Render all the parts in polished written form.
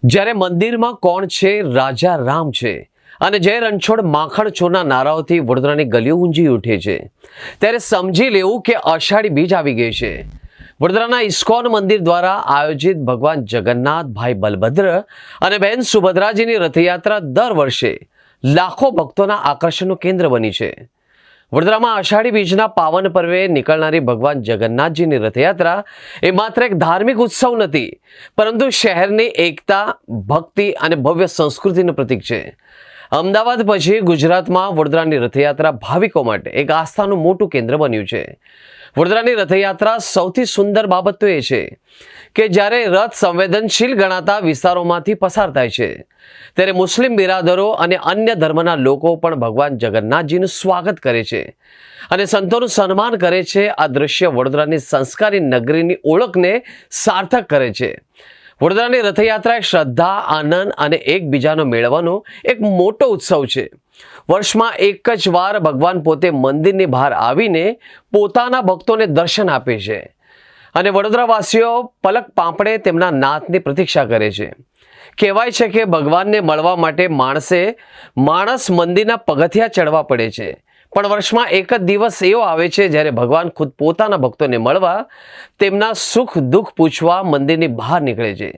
જ્યારે મંદિરમાં કોણ છે, રાજા રામ છે અને જય રણછોડ માખણ ચોરના નારાઓથી વડોદરાની ગલીઓ ઊંજી ઉઠે છે, ત્યારે સમજી લેવું કે અષાઢી બીજ આવી ગઈ છે. વડોદરાના ઇસ્કોન મંદિર દ્વારા આયોજિત ભગવાન જગન્નાથ, ભાઈ બલભદ્ર અને બહેન સુભદ્રાજીની રથયાત્રા દર વર્ષે લાખો ભક્તોના આકર્ષણનું કેન્દ્ર બની છે. વડોદરામાં અષાઢી બીજના પાવન પર્વે નીકળનારી ભગવાન જગન્નાથજીની રથયાત્રા એ માત્ર એક ધાર્મિક ઉત્સવ નથી, પરંતુ શહેરની એકતા, ભક્તિ અને ભવ્ય સંસ્કૃતિનું પ્રતીક છે. અમદાવાદ પછી ગુજરાતમાં વડોદરાની રથયાત્રા ભાવિકો માટે એક આસ્થાનું મોટું કેન્દ્ર બન્યું છે. વડોદરાની રથયાત્રા સૌથી સુંદર બાબત તો એ છે કે જ્યારે રથ સંવેદનશીલ ગણાતા વિસ્તારોમાંથી પસાર થાય છે, ત્યારે મુસ્લિમ બિરાદરો અને અન્ય ધર્મના લોકો પણ ભગવાન જગન્નાથજીનું સ્વાગત કરે છે અને સંતોનું સન્માન કરે છે. આ દ્રશ્ય વડોદરાની સંસ્કારી નગરીની ઓળખને સાર્થક કરે છે. વડોદરાની રથયાત્રા એ શ્રદ્ધા, આનંદ અને એકબીજાનો મેળવવાનો એક મોટો ઉત્સવ છે. વર્ષમાં એક જ વાર ભગવાન પોતે મંદિરની બહાર આવીને પોતાના ભક્તોને દર્શન આપે છે અને વડોદરાવાસીઓ પલક પાંપડે તેમના નાથની પ્રતીક્ષા કરે છે. કહેવાય છે કે ભગવાનને મળવા માટે માણસ મંદિરના પગથિયા ચડવા પડે છે, પણ વર્ષમાં એક જ દિવસ એવો આવે છે જ્યારે ભગવાન ખુદ પોતાના ભક્તોને મળવા, તેમના સુખ દુઃખ પૂછવા મંદિરની બહાર નીકળે છે.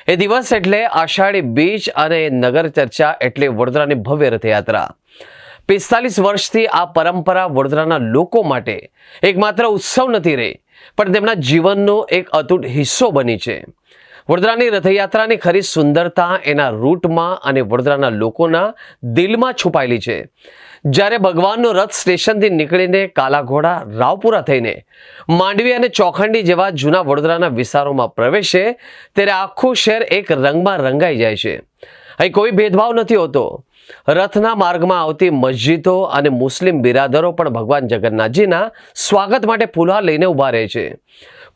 એ દિવસ એટલે આષાઢી બીજ અને નગર ચર્ચા એટલે વડોદરાની ભવ્ય રથયાત્રા. 45 વર્ષથી આ પરંપરા વડોદરાના લોકો માટે એક માત્ર ઉત્સવ નથી રહી, પણ તેમના જીવનનો એક અતૂટ હિસ્સો બની છે. વડોદરાની રથયાત્રાની ખરી સુંદરતા એના રૂટમાં અને વડોદરાના લોકોના દિલમાં છુપાયેલી છે. જ્યારે ભગવાનનો રથ સ્ટેશનથી નીકળીને કાલાઘોડા, રાવપુરા થઈને માંડવી અને ચોખંડી જેવા જૂના વડોદરાના વિસ્તારોમાં પ્રવેશે, ત્યારે આખું શહેર એક રંગમાં રંગાઈ જાય છે. અહીં કોઈ ભેદભાવ નથી હોતો. રથના માર્ગમાં આવતી મસ્જિદો અને મુસ્લિમ બિરાદરો પણ ભગવાન જગન્નાથજીના સ્વાગત માટે ફુલહાર લઈને ઊભા રહે છે.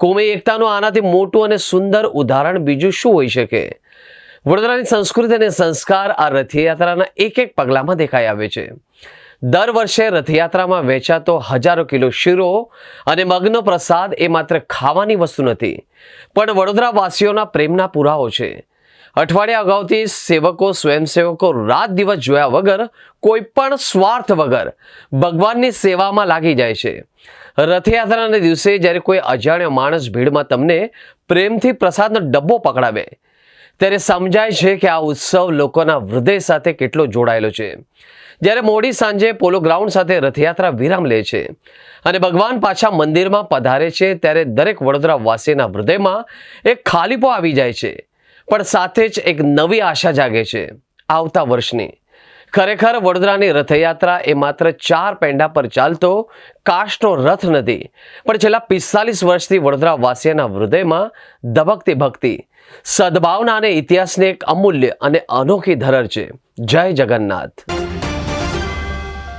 કોમી એકતાનું આનાથી મોટું અને સુંદર ઉદાહરણ બીજું શું હોઈ શકે? વડોદરાની સંસ્કૃતિ અને સંસ્કાર આ રથયાત્રાના એક એક પગલામાં દેખાઈ આવે છે. દર વર્ષે રથયાત્રામાં વેચાતો હજારો કિલો શીરો અને મગનો પ્રસાદ એ માત્ર ખાવાની વસ્તુ નથી, પણ વડોદરાવાસીઓના પ્રેમના પુરાવો છે. અઠવાડિયા અગાઉથી સેવકો, સ્વયંસેવકો રાત દિવસ જોયા વગર, કોઈ પણ સ્વાર્થ વગર ભગવાનની સેવામાં લાગી જાય છે. રથયાત્રાના દિવસે જ્યારે કોઈ અજાણ્યો માણસ ભીડમાં તમને પ્રેમથી પ્રસાદનો ડબ્બો પકડાવે, ત્યારે સમજાય છે કે આ ઉત્સવ લોકોના હૃદય સાથે કેટલો જોડાયેલો છે. જ્યારે મોડી સાંજે પોલો ગ્રાઉન્ડ સાથે રથયાત્રા વિરામ લે છે અને ભગવાન પાછા મંદિરમાં પધારે છે, ત્યારે દરેક વડોદરાવાસીના હૃદયમાં એક ખાલીપો આવી જાય છે, પણ સાથે જ એક નવી આશા જાગે છે આવતા વર્ષની. ખરેખર વડોદરાની રથયાત્રા એ માત્ર 4 પેંડા પર ચાલતો કાચનો રથ નથી, પણ છેલ્લા 45 વર્ષથી વડોદરાવાસીઓના હૃદયમાં ધબકતી ભક્તિ, સદભાવના અને ઇતિહાસની એક અમૂલ્ય અને અનોખી ધરોહર છે. જય જગન્નાથ.